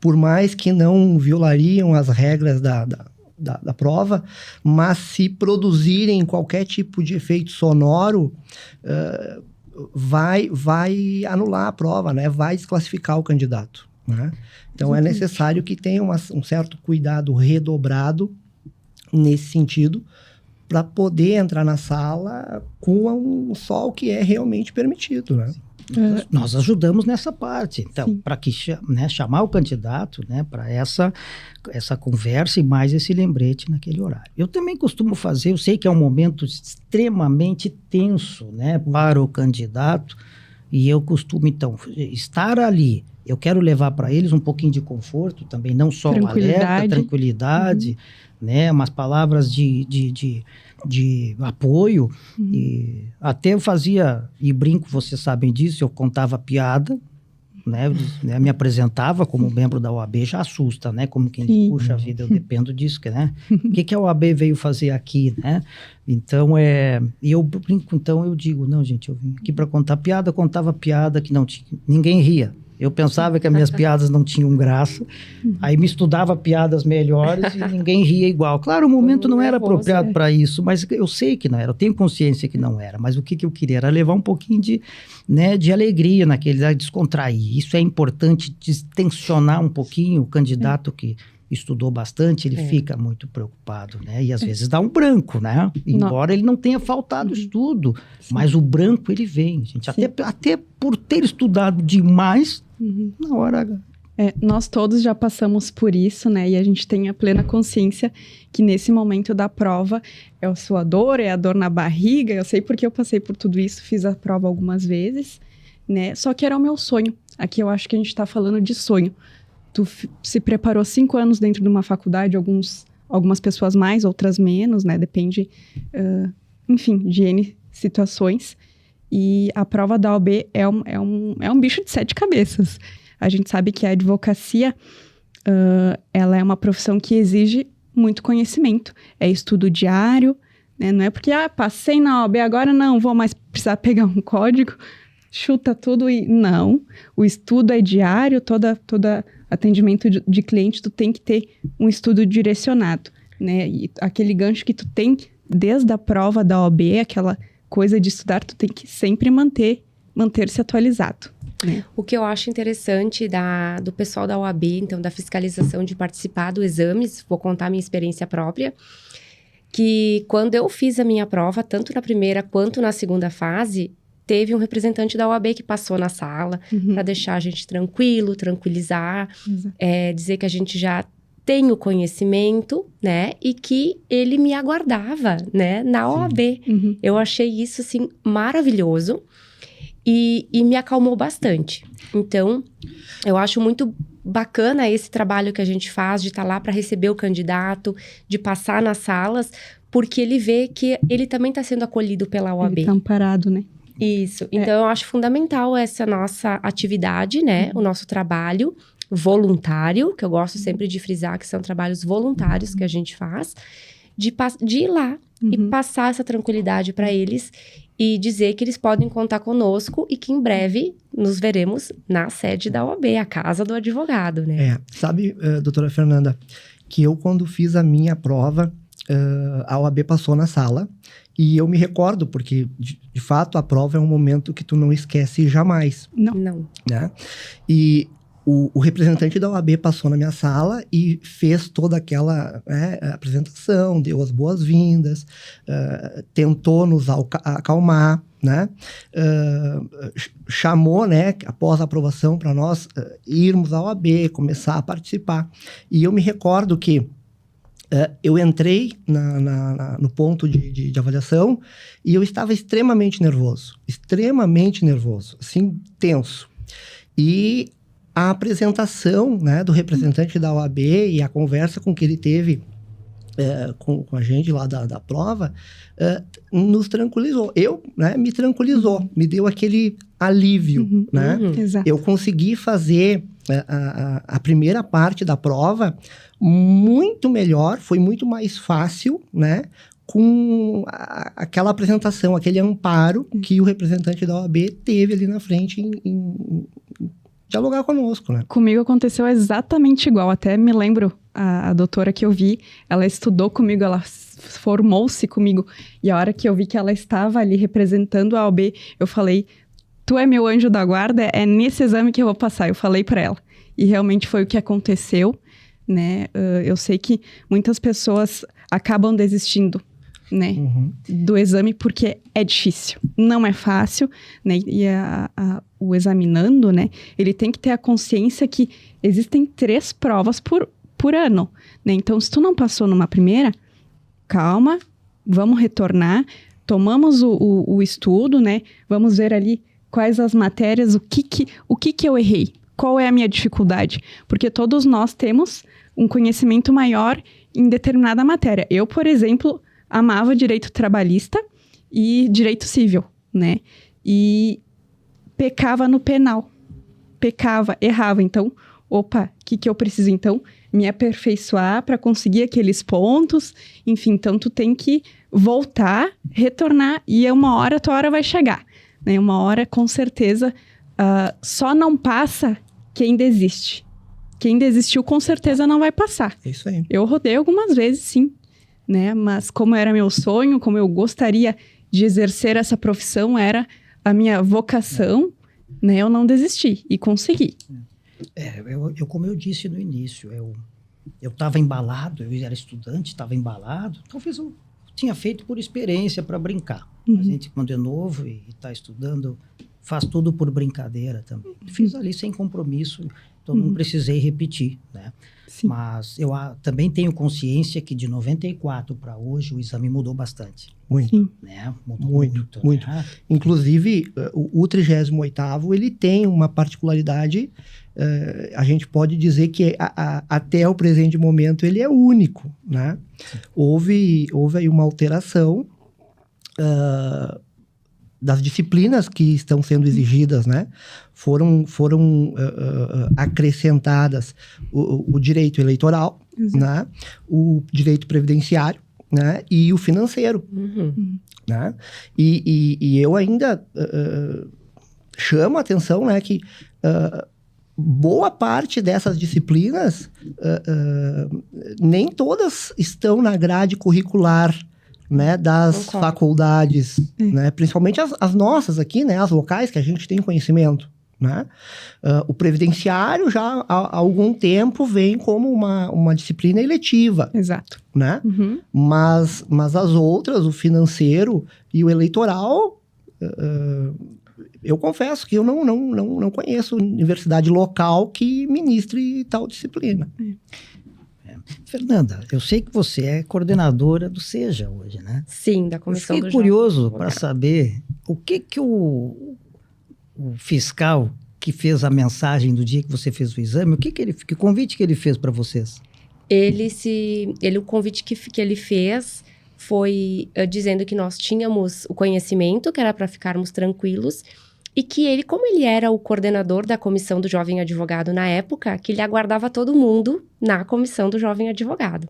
F: por mais que não violariam as regras da prova, mas se produzirem qualquer tipo de efeito sonoro, vai anular a prova, né? Vai desclassificar o candidato. Né? Então, é necessário que tenha um certo cuidado redobrado nesse sentido, para poder entrar na sala com só o que é realmente permitido, né?
E: Nós ajudamos nessa parte, então, para que chamar o candidato, né, para essa conversa e mais esse lembrete naquele horário. Eu também costumo fazer, eu sei que é um momento extremamente tenso, né, para o candidato, e eu costumo, então, estar ali. Eu quero levar para eles um pouquinho de conforto também, não só o alerta, tranquilidade, né, umas palavras de apoio, e até eu fazia, e brinco, vocês sabem disso, eu contava piada, né, me apresentava como membro da OAB, já assusta, né? Como quem diz, puxa vida, eu dependo disso, né? O que a OAB veio fazer aqui, né? Então, e eu brinco, então eu digo, não, gente, eu vim aqui para contar piada, contava piada que não tinha, ninguém ria. Eu pensava que as minhas piadas não tinham graça, aí me estudava piadas melhores e ninguém ria igual. Claro, o momento não era apropriado para isso, mas eu sei que não era, eu tenho consciência que não era, mas o que eu queria era levar um pouquinho de alegria naquele, descontrair. Isso é importante, distensionar um pouquinho o candidato que estudou bastante, ele fica muito preocupado, né? E às vezes dá um branco, né? Embora ele não tenha faltado estudo, mas o branco ele vem, gente. Até por ter estudado demais, na hora...
C: nós todos já passamos por isso, né? E a gente tem a plena consciência que nesse momento da prova é a sua dor, é a dor na barriga. Eu sei porque eu passei por tudo isso, fiz a prova algumas vezes, né? Só que era o meu sonho. Aqui eu acho que a gente tá falando de sonho. Tu se preparou 5 anos dentro de uma faculdade, algumas pessoas mais, outras menos, né? Depende, enfim, de N situações. E a prova da OAB é um bicho de 7 cabeças. A gente sabe que a advocacia, ela é uma profissão que exige muito conhecimento. É estudo diário, né? Não é porque, passei na OAB, agora não vou mais precisar pegar um código, chuta tudo e... Não, o estudo é diário, toda atendimento de cliente, tu tem que ter um estudo direcionado, né? E aquele gancho que tu tem desde a prova da OAB, aquela coisa de estudar, tu tem que sempre manter-se atualizado.
A: O que eu acho interessante do pessoal da OAB, então, da fiscalização de participar do exames, vou contar a minha experiência própria, que quando eu fiz a minha prova, tanto na primeira quanto na segunda fase, teve um representante da OAB que passou na sala para deixar a gente tranquilizar, dizer que a gente já tem o conhecimento, né? E que ele me aguardava, né? Na OAB. Eu achei isso, assim, maravilhoso e me acalmou bastante. Então, eu acho muito bacana esse trabalho que a gente faz de estar lá para receber o candidato, de passar nas salas, porque ele vê que ele também está sendo acolhido pela OAB.
C: Ele está amparado, né?
A: Isso. Então, eu acho fundamental essa nossa atividade, né? O nosso trabalho voluntário, que eu gosto sempre de frisar que são trabalhos voluntários que a gente faz, de ir lá e passar essa tranquilidade para eles e dizer que eles podem contar conosco e que em breve nos veremos na sede da OAB, a casa do advogado, né?
F: Sabe, doutora Fernanda, que eu quando fiz a minha prova, a OAB passou na sala. E eu me recordo, porque, de fato, a prova é um momento que tu não esquece jamais.
A: Não.
F: Né? E o representante da OAB passou na minha sala e fez toda aquela apresentação, deu as boas-vindas, tentou nos acalmar, né? Chamou, né, após a aprovação, para nós irmos à OAB, começar a participar. E eu me recordo que eu entrei no ponto de avaliação e eu estava extremamente nervoso, assim, tenso. E a apresentação, né, do representante da OAB e a conversa com que ele teve com a gente lá da prova, nos tranquilizou. Me tranquilizou, me deu aquele alívio, né?
C: Exato.
F: Eu consegui fazer a primeira parte da prova muito melhor, foi muito mais fácil, né? Com aquela apresentação, aquele amparo que o representante da OAB teve ali na frente em dialogar conosco, né?
C: Comigo aconteceu exatamente igual. Até me lembro, a doutora que eu vi, ela estudou comigo, ela formou-se comigo. E a hora que eu vi que ela estava ali representando a OAB, eu falei, tu é meu anjo da guarda, é nesse exame que eu vou passar. Eu falei para ela. E realmente foi o que aconteceu, né? Eu sei que muitas pessoas acabam desistindo, né? Do exame porque é difícil, não é fácil, né? E o examinando, né? Ele tem que ter a consciência que existem 3 provas por ano, né? Então, se tu não passou numa primeira, calma, vamos retornar, tomamos o estudo, né? Vamos ver ali quais as matérias, o que eu errei, qual é a minha dificuldade, porque todos nós temos um conhecimento maior em determinada matéria. Eu, por exemplo, amava direito trabalhista e direito civil, né? E pecava no penal. pecava, errava. Então, opa, o que eu preciso então? Me aperfeiçoar para conseguir aqueles pontos. Enfim, então tu tem que voltar, retornar e uma hora a tua hora vai chegar. Né? Uma hora, com certeza, só não passa quem desiste. Quem desistiu, com certeza, não vai passar.
F: É isso aí.
C: Eu rodei algumas vezes, sim. Né? Mas como era meu sonho, como eu gostaria de exercer essa profissão, era a minha vocação, né? Eu não desisti e consegui.
E: Como eu disse no início, eu estava embalado, eu era estudante, estava embalado. Talvez eu tinha feito por experiência, para brincar. A gente, quando é novo e está estudando, faz tudo por brincadeira também. Fiz ali sem compromisso, então não precisei repetir, né?
C: Sim.
E: Mas eu também tenho consciência que de 94 para hoje o exame mudou bastante.
F: Muito.
E: Né? Mudou
F: Muito.
E: Né?
F: Inclusive, o 38º, ele tem uma particularidade, a gente pode dizer que até o presente momento ele é único, né? Houve aí uma alteração das disciplinas que estão sendo exigidas, né? Foram acrescentadas o direito eleitoral, né? O direito previdenciário, né? E o financeiro, né? E eu ainda chamo a atenção, né? Que boa parte dessas disciplinas nem todas estão na grade curricular, né, das faculdades, né, principalmente as nossas aqui, né, as locais que a gente tem conhecimento, né. O previdenciário já há algum tempo vem como uma disciplina eletiva.
C: Exato.
F: Né? Mas as outras, o financeiro e o eleitoral, eu confesso que eu não conheço universidade local que ministre tal disciplina.
E: Fernanda, eu sei que você é coordenadora do SEJA hoje, né?
A: Sim, da Comissão do
E: Jovem. Fiquei curioso para saber o que o fiscal que fez a mensagem do dia que você fez o exame, que convite que ele fez para vocês?
A: O convite que ele fez foi dizendo que nós tínhamos o conhecimento, que era para ficarmos tranquilos, e que ele, como ele era o coordenador da Comissão do Jovem Advogado na época, que ele aguardava todo mundo na Comissão do Jovem Advogado.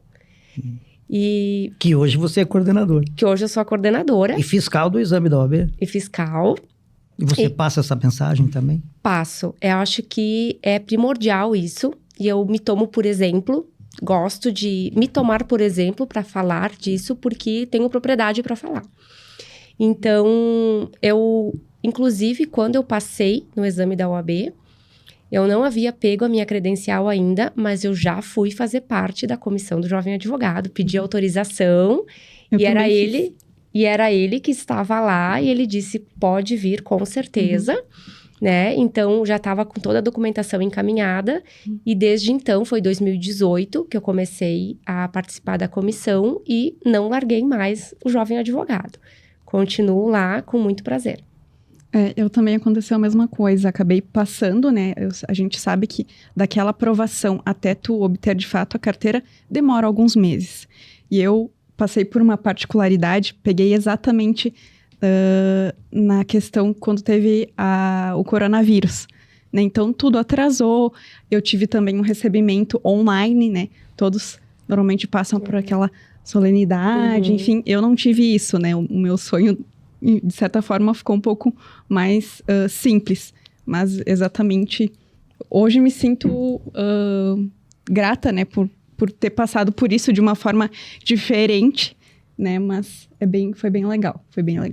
A: E
E: que hoje você é coordenador.
A: Que hoje eu sou a coordenadora.
E: E fiscal do exame da OAB.
A: E fiscal.
E: E você passa essa mensagem também?
A: Passo. Eu acho que é primordial isso, e eu me tomo por exemplo, gosto de me tomar por exemplo para falar disso, porque tenho propriedade para falar. Então, inclusive, quando eu passei no exame da OAB, eu não havia pego a minha credencial ainda, mas eu já fui fazer parte da Comissão do Jovem Advogado, pedi autorização, e era ele que estava lá, e ele disse, pode vir, com certeza, né? Então, já estava com toda a documentação encaminhada, e desde então, foi 2018, que eu comecei a participar da comissão, e não larguei mais o Jovem Advogado. Continuo lá com muito prazer.
C: Eu também aconteceu a mesma coisa, acabei passando, né, a gente sabe que daquela aprovação até tu obter de fato a carteira, demora alguns meses. E eu passei por uma particularidade, peguei exatamente na questão quando teve o coronavírus, né, então tudo atrasou, eu tive também um recebimento online, né, todos normalmente passam por aquela solenidade, enfim, eu não tive isso, né, o meu sonho de certa forma ficou um pouco mais simples, mas exatamente hoje me sinto grata, né, por ter passado por isso de uma forma diferente, né, mas foi bem legal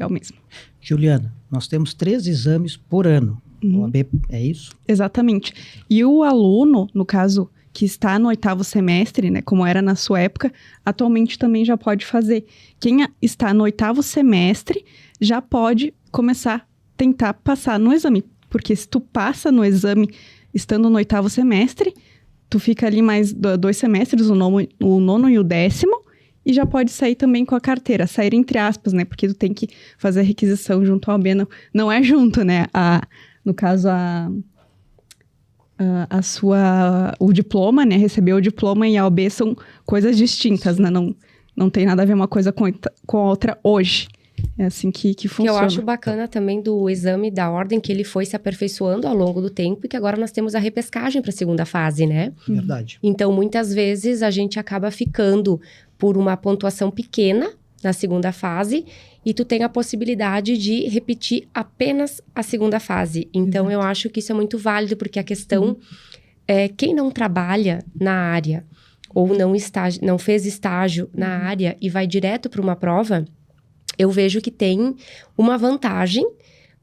C: mesmo.
E: Juliana, nós temos 3 exames por ano, OAB, é isso?
C: Exatamente, e o aluno, no caso que está no 8º semestre, né, como era na sua época, atualmente também já pode fazer. Quem está no 8º semestre já pode começar a tentar passar no exame, porque se tu passa no exame estando no 8º semestre, tu fica ali mais 2 semestres, o nono e o 10º, e já pode sair também com a carteira, sair entre aspas, né, porque tu tem que fazer a requisição junto ao OAB, não é junto, né, no caso o diploma, né, receber o diploma e a OAB são coisas distintas, né, não tem nada a ver uma coisa com a outra hoje, É assim que
A: Que
C: funciona.
A: eu acho bacana também do exame da ordem, que ele foi se aperfeiçoando ao longo do tempo e que agora nós temos a repescagem para a segunda fase, né?
F: Verdade.
A: Então, muitas vezes, a gente acaba ficando por uma pontuação pequena na segunda fase e tu tem a possibilidade de repetir apenas a segunda fase. Então, eu acho que isso é muito válido, porque a questão é quem não trabalha na área ou não fez estágio na área e vai direto para uma prova, eu vejo que tem uma vantagem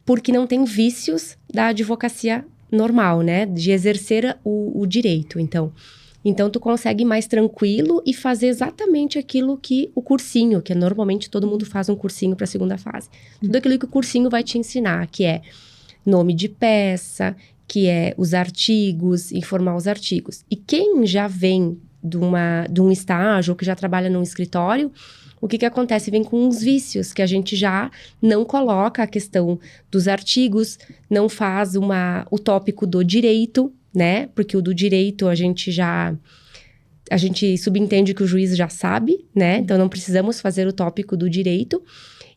A: porque não tem vícios da advocacia normal, né? De exercer o direito, Então, tu consegue ir mais tranquilo e fazer exatamente aquilo que o cursinho, que normalmente todo mundo faz um cursinho para a segunda fase. Tudo aquilo que o cursinho vai te ensinar, que é nome de peça, que é os artigos, informar os artigos. E quem já vem de um estágio, ou que já trabalha num escritório, o que acontece? Vem com uns vícios que a gente já não coloca a questão dos artigos, não faz o tópico do direito, né? Porque o do direito a gente subentende que o juiz já sabe, né? Então, não precisamos fazer o tópico do direito.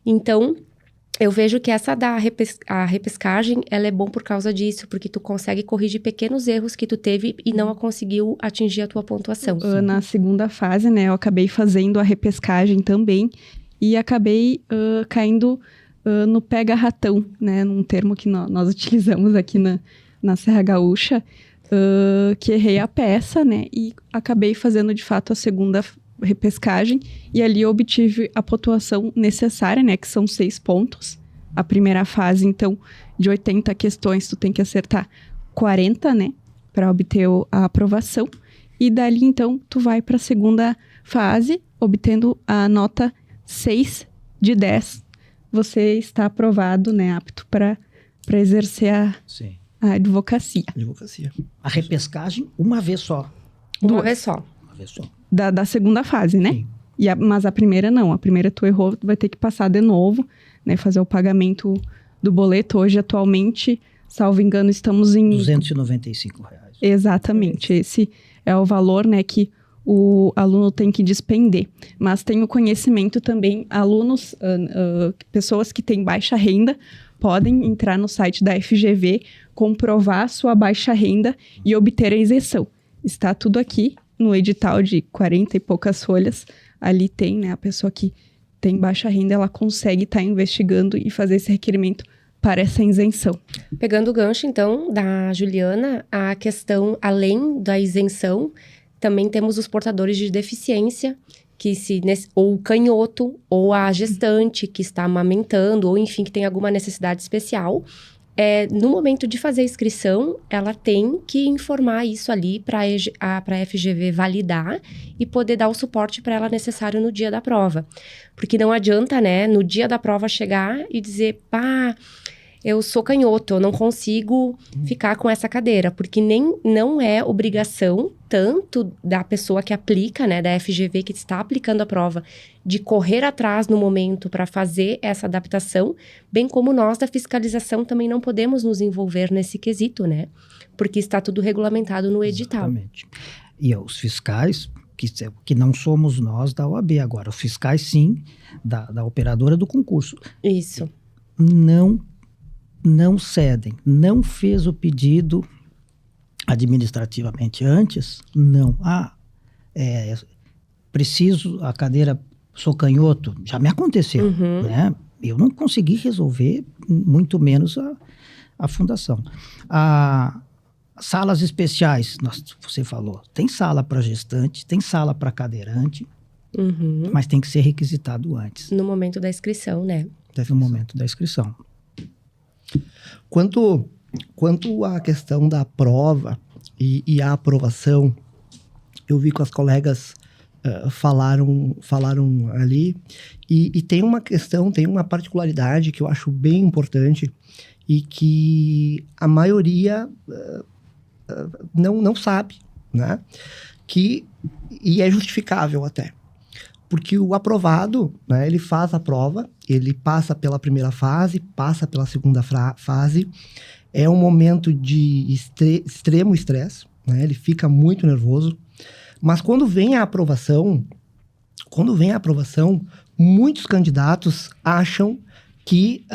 A: Então, eu vejo que a repescagem, ela é bom por causa disso, porque tu consegue corrigir pequenos erros que tu teve e não conseguiu atingir a tua pontuação.
C: Na segunda fase, né, eu acabei fazendo a repescagem também e acabei caindo no pega-ratão, né, num termo que nós utilizamos aqui na Serra Gaúcha, que errei a peça, né, e acabei fazendo de fato a segunda repescagem e ali eu obtive a pontuação necessária, né, que são 6 pontos. A primeira fase, então, de 80 questões, tu tem que acertar 40, né, para obter a aprovação. E dali, então, tu vai para a segunda fase, obtendo a nota 6 de 10. Você está aprovado, né, apto para exercer a advocacia.
E: A repescagem, uma vez só.
A: Uma vez só.
C: Da segunda fase, né?
E: Sim.
C: Mas a primeira não. A primeira tu errou, tu vai ter que passar de novo, né? Fazer o pagamento do boleto. Hoje, atualmente, salvo engano, estamos em...
E: R$295.
C: Exatamente. Esse é o valor, né, que o aluno tem que despender. Mas tenho conhecimento também, alunos, pessoas que têm baixa renda, podem entrar no site da FGV, comprovar sua baixa renda e obter a isenção. Está tudo aqui no edital de 40 e poucas folhas. Ali tem, né, a pessoa que tem baixa renda, ela consegue estar investigando e fazer esse requerimento para essa isenção.
A: Pegando o gancho, então, da Juliana, a questão, além da isenção, também temos os portadores de deficiência, ou o canhoto, ou a gestante que está amamentando, ou enfim, que tem alguma necessidade especial. No momento de fazer a inscrição, ela tem que informar isso ali para a FGV validar e poder dar o suporte para ela necessário no dia da prova. Porque não adianta, né, no dia da prova chegar e dizer, eu sou canhoto, eu não consigo ficar com essa cadeira, porque não é obrigação tanto da pessoa que aplica, né, da FGV que está aplicando a prova, de correr atrás no momento para fazer essa adaptação, bem como nós da fiscalização também não podemos nos envolver nesse quesito, né, porque está tudo regulamentado no edital.
E: Exatamente. E os fiscais, que não somos nós da OAB agora, os fiscais sim, da operadora do concurso.
A: Isso.
E: Não cedem, não fez o pedido administrativamente antes, não. Preciso a cadeira, sou canhoto, já me aconteceu, né? Eu não consegui resolver, muito menos a fundação. Salas especiais, você falou, tem sala para gestante, tem sala para cadeirante, mas tem que ser requisitado antes.
A: No momento da inscrição, né?
E: No momento da inscrição.
F: Quanto à questão da prova e a aprovação, eu vi que as colegas falaram ali, e tem uma questão, tem uma particularidade que eu acho bem importante e que a maioria não sabe, né? E é justificável até. Porque o aprovado, né, ele faz a prova, ele passa pela primeira fase, passa pela segunda fase. É um momento de extremo estresse, né? Ele fica muito nervoso. Mas quando vem a aprovação, muitos candidatos acham que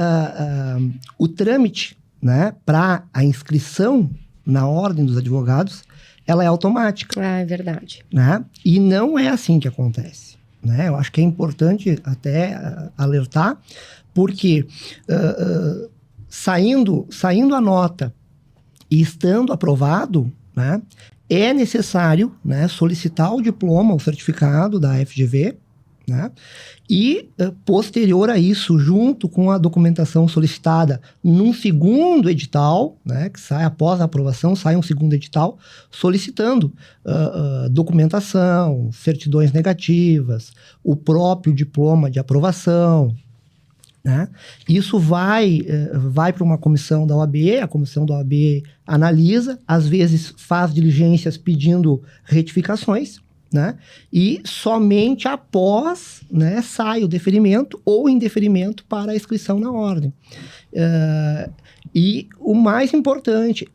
F: o trâmite, né, para a inscrição na Ordem dos Advogados, ela é automática.
A: Ah, é verdade.
F: Né? E não é assim que acontece. Né? Eu acho que é importante até alertar, porque saindo a nota e estando aprovado, né, é necessário, né, solicitar o diploma, o certificado da FGV, né, e posterior a isso, junto com a documentação solicitada num segundo edital, né, que sai após a aprovação, sai um segundo edital solicitando documentação, certidões negativas, o próprio diploma de aprovação, né? Isso vai para uma comissão da OAB, a comissão da OAB analisa, às vezes faz diligências pedindo retificações, né? E somente após, né, sai o deferimento ou indeferimento para a inscrição na ordem. E o mais importante,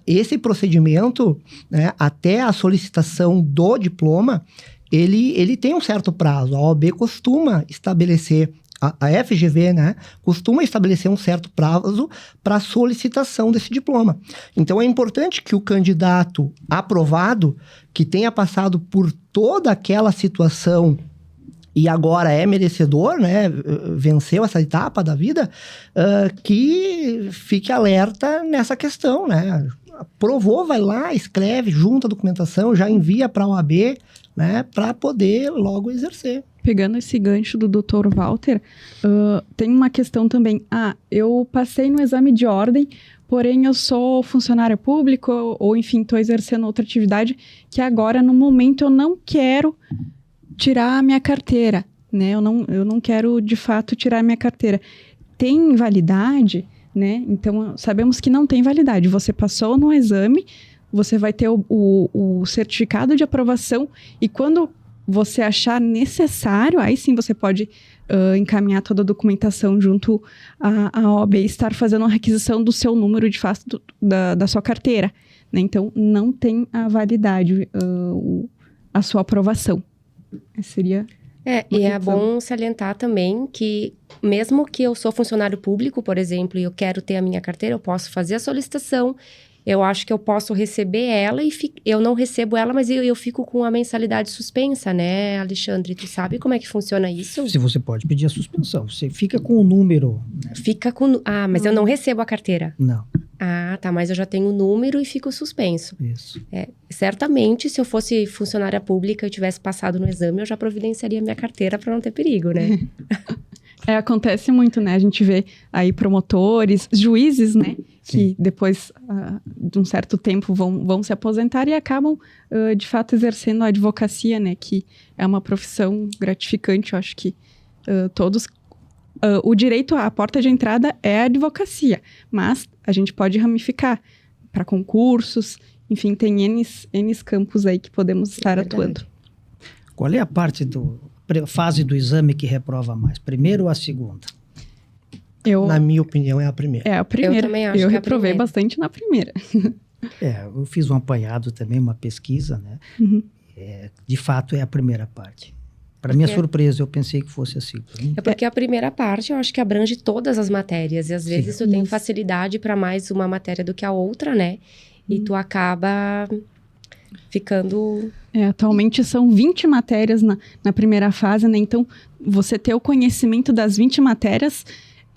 F: esse procedimento, né, até a solicitação do diploma, ele tem um certo prazo. A OAB costuma estabelecer, a FGV, né, costuma estabelecer um certo prazo para solicitação desse diploma. Então, é importante que o candidato aprovado, que tenha passado por toda aquela situação e agora é merecedor, né, venceu essa etapa da vida, que fique alerta nessa questão, né? Aprovou, vai lá, escreve, junta a documentação, já envia para a OAB, né, para poder logo exercer.
C: Pegando esse gancho do Dr. Walter, tem uma questão também. Eu passei no exame de ordem, porém eu sou funcionário público, ou enfim, estou exercendo outra atividade, que agora, no momento, eu não quero tirar a minha carteira, né? Eu não quero, de fato, tirar a minha carteira. Tem validade, né? Então, sabemos que não tem validade. Você passou no exame, você vai ter o certificado de aprovação, e quando você achar necessário, aí sim você pode encaminhar toda a documentação junto à OAB e estar fazendo a requisição do seu número de fato da sua carteira, né? Então, não tem a validade a sua aprovação. Seria...
A: E é bom salientar também que, mesmo que eu sou funcionário público, por exemplo, e eu quero ter a minha carteira, eu posso fazer a solicitação. Eu acho que eu posso receber ela e eu não recebo ela, mas eu fico com a mensalidade suspensa, né, Alexandre? Tu sabe como é que funciona isso?
E: Se você pode pedir a suspensão, você fica com o número. Né?
A: Fica com... mas eu não recebo a carteira.
E: Não.
A: Tá, mas eu já tenho o número e fico suspenso.
E: Isso.
A: Certamente, se eu fosse funcionária pública e eu tivesse passado no exame, eu já providenciaria minha carteira para não ter perigo, né?
C: Acontece muito, né? A gente vê aí promotores, juízes, né? Sim. Que depois de um certo tempo vão se aposentar e acabam, de fato, exercendo a advocacia, né? Que é uma profissão gratificante. Eu acho que todos... o direito, a porta de entrada é a advocacia, mas a gente pode ramificar para concursos, enfim, tem N campos aí que podemos estar atuando.
E: Qual é a fase do exame que reprova mais? Primeira ou a segunda?
F: Na minha opinião, é a primeira.
C: É a primeira.
A: Eu também acho que
C: reprovei bastante na primeira.
E: Eu fiz um apanhado também, uma pesquisa, né?
C: Uhum.
E: De fato, é a primeira parte. Para minha surpresa, eu pensei que fosse assim.
A: É porque a primeira parte, eu acho que abrange todas as matérias. E às vezes tu tem facilidade para mais uma matéria do que a outra, né? E tu acaba ficando...
C: Atualmente são 20 matérias na primeira fase, né? Então, você ter o conhecimento das 20 matérias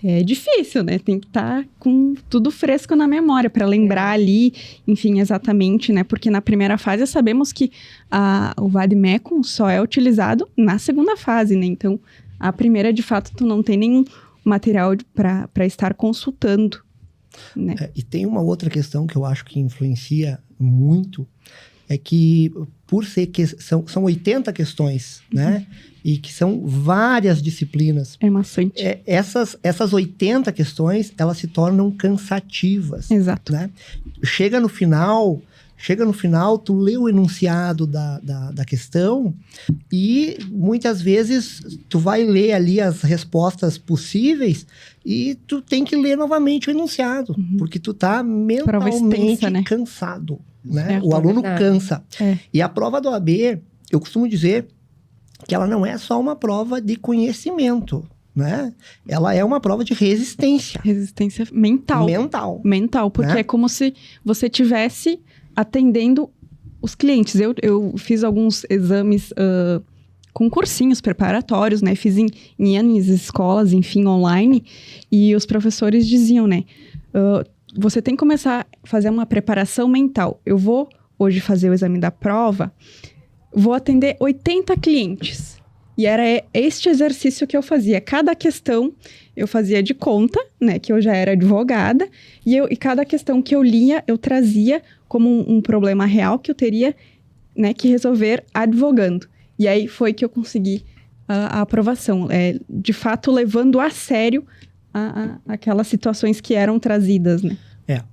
C: é difícil, né? Tem que estar com tudo fresco na memória para lembrar ali, enfim, exatamente, né? Porque na primeira fase sabemos que o vade-mecum só é utilizado na segunda fase, né? Então, a primeira, de fato, tu não tem nenhum material para estar consultando, né?
F: E tem uma outra questão que eu acho que influencia muito, é que por ser são 80 questões, né? E que são várias disciplinas.
C: É maçante.
F: Essas 80 questões, elas se tornam cansativas.
C: Exato.
F: Né? Chega no final, tu lê o enunciado da questão e muitas vezes tu vai ler ali as respostas possíveis e tu tem que ler novamente o enunciado, porque tu tá mentalmente cansado. Né? O aluno cansa. E a prova do OAB, eu costumo dizer que ela não é só uma prova de conhecimento, né? Ela é uma prova de resistência.
C: Resistência mental. Mental, porque
F: né?
C: é como se você estivesse atendendo os clientes. Eu fiz alguns exames com cursinhos preparatórios, né? Fiz em N escolas, enfim, online. E os professores diziam, né? Você tem que começar a fazer uma preparação mental. Eu vou hoje fazer o exame da prova, vou atender 80 clientes. E era este exercício que eu fazia. Cada questão eu fazia de conta, né? Que eu já era advogada. E cada questão que eu lia, eu trazia como um problema real que eu teria, né, que resolver advogando. E aí foi que eu consegui a aprovação. De fato, levando a sério aquelas situações que eram trazidas, né?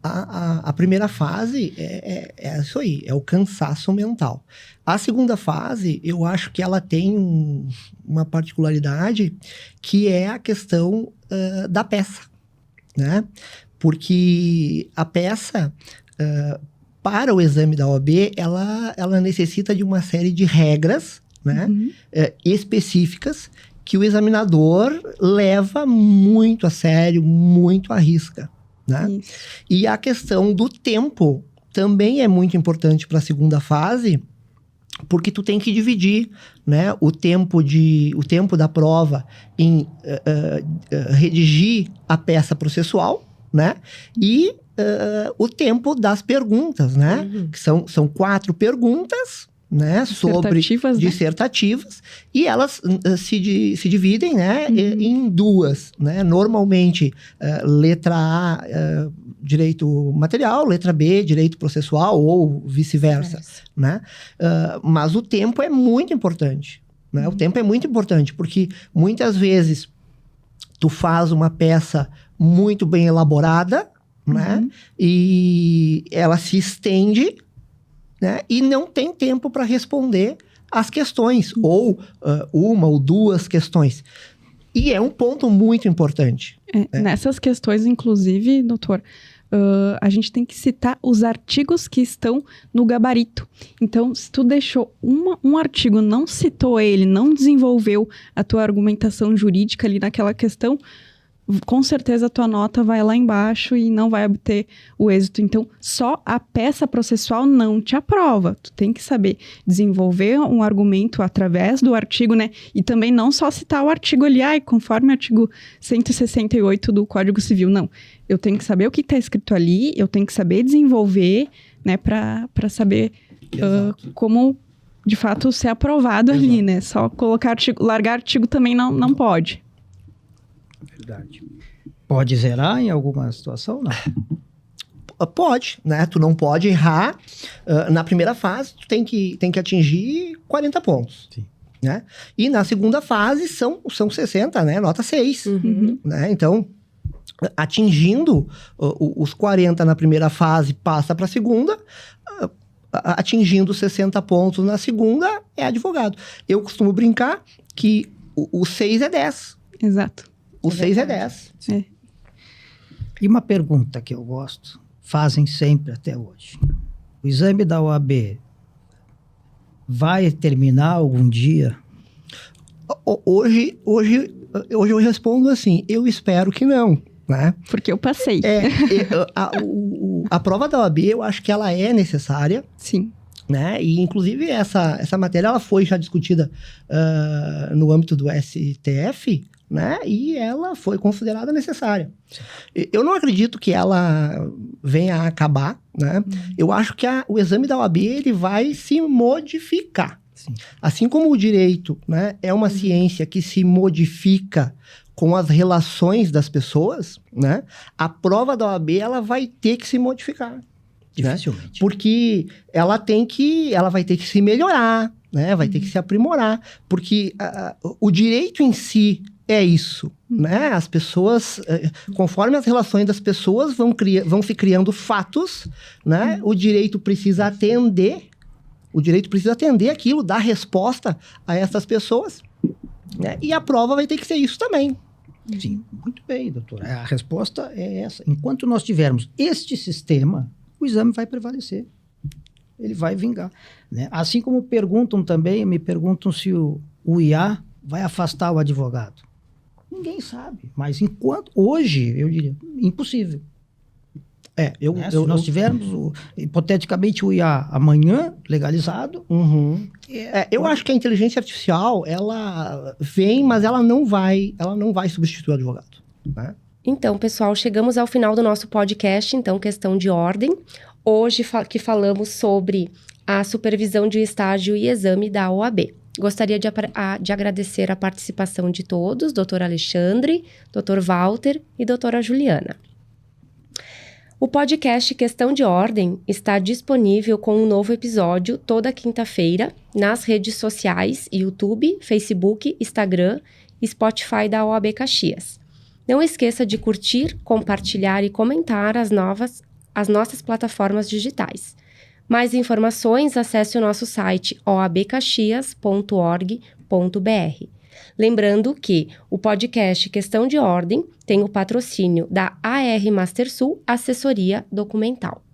F: A primeira fase é isso aí, é o cansaço mental. A segunda fase, eu acho que ela tem uma particularidade, que é a questão da peça, né? Porque a peça, para o exame da OAB, ela necessita de uma série de regras, né? Específicas, que o examinador leva muito a sério, muito à risca. Né? E a questão do tempo também é muito importante para a segunda fase, porque tu tem que dividir, né, o tempo da prova em redigir a peça processual, né, e o tempo das perguntas, né, que são 4 perguntas, né, sobre dissertativas, e elas se dividem, né, em 2, né, normalmente letra A, direito material, letra B, direito processual, ou vice-versa, né, mas o tempo é muito importante, né, o tempo é muito importante, porque muitas vezes tu faz uma peça muito bem elaborada, né, e ela se estende, né, e não tem tempo para responder as questões, ou uma ou 2 questões. E é um ponto muito importante.
C: Nessas questões, inclusive, doutor, a gente tem que citar os artigos que estão no gabarito. Então, se tu deixou um artigo, não citou ele, não desenvolveu a tua argumentação jurídica ali naquela questão, com certeza a tua nota vai lá embaixo e não vai obter o êxito. Então, só a peça processual não te aprova. Tu tem que saber desenvolver um argumento através do artigo, né? E também não só citar o artigo ali, conforme o artigo 168 do Código Civil. Não, eu tenho que saber o que está escrito ali, eu tenho que saber desenvolver, né? Para saber como, de fato, ser aprovado ali, né? Só colocar artigo, largar artigo também não pode.
E: Verdade. Pode zerar em alguma situação, não?
F: Pode, né? Tu não pode errar. Na primeira fase, tu tem que atingir 40 pontos.
E: Sim.
F: Né? E na segunda fase são 60, né? Nota 6. Né? Então, atingindo os 40 na primeira fase, passa para a segunda. Atingindo 60 pontos na segunda, é advogado. Eu costumo brincar que o 6 é 10.
C: Exato.
F: O 6 é 10.
E: E uma pergunta que eu gosto, fazem sempre até hoje. O exame da OAB vai terminar algum dia?
F: Hoje eu respondo assim, eu espero que não, né?
C: Porque eu passei.
F: A prova da OAB, eu acho que ela é necessária.
C: Sim.
F: Né? E, inclusive, essa matéria ela foi já discutida no âmbito do STF, né? E ela foi considerada necessária. Eu não acredito que ela venha a acabar, né? Eu acho que o exame da OAB ele vai se modificar.
E: Sim.
F: Assim como o direito, né, é uma ciência que se modifica com as relações das pessoas, né? A prova da OAB ela vai ter que se modificar.
E: Dificilmente.
F: Né? Porque ela vai ter que se melhorar, né? Vai ter que se aprimorar. Porque o direito em si é isso, né? As pessoas, conforme as relações das pessoas vão se criando fatos, né? O direito precisa atender aquilo, dar resposta a essas pessoas, né? E a prova vai ter que ser isso também.
E: Sim, muito bem, doutor. A resposta é essa. Enquanto nós tivermos este sistema, o exame vai prevalecer. Ele vai vingar. Né? Assim como me perguntam se o IA vai afastar o advogado? Ninguém sabe. Mas enquanto... Hoje, eu diria, impossível. Se nós tivermos, hipoteticamente, o IA amanhã legalizado...
F: Eu acho que a inteligência artificial, ela vem, mas ela não vai substituir o advogado, né?
A: Então, pessoal, chegamos ao final do nosso podcast, então, questão de ordem. Hoje que falamos sobre a supervisão de estágio e exame da OAB. Gostaria de agradecer a participação de todos, doutor Alexandre, doutor Walter e doutora Juliana. O podcast Questão de Ordem está disponível com um novo episódio toda quinta-feira nas redes sociais, YouTube, Facebook, Instagram e Spotify da OAB Caxias. Não esqueça de curtir, compartilhar e comentar as nossas plataformas digitais. Mais informações, acesse o nosso site oabcaxias.org.br. Lembrando que o podcast Questão de Ordem tem o patrocínio da AR Master Sul Assessoria Documental.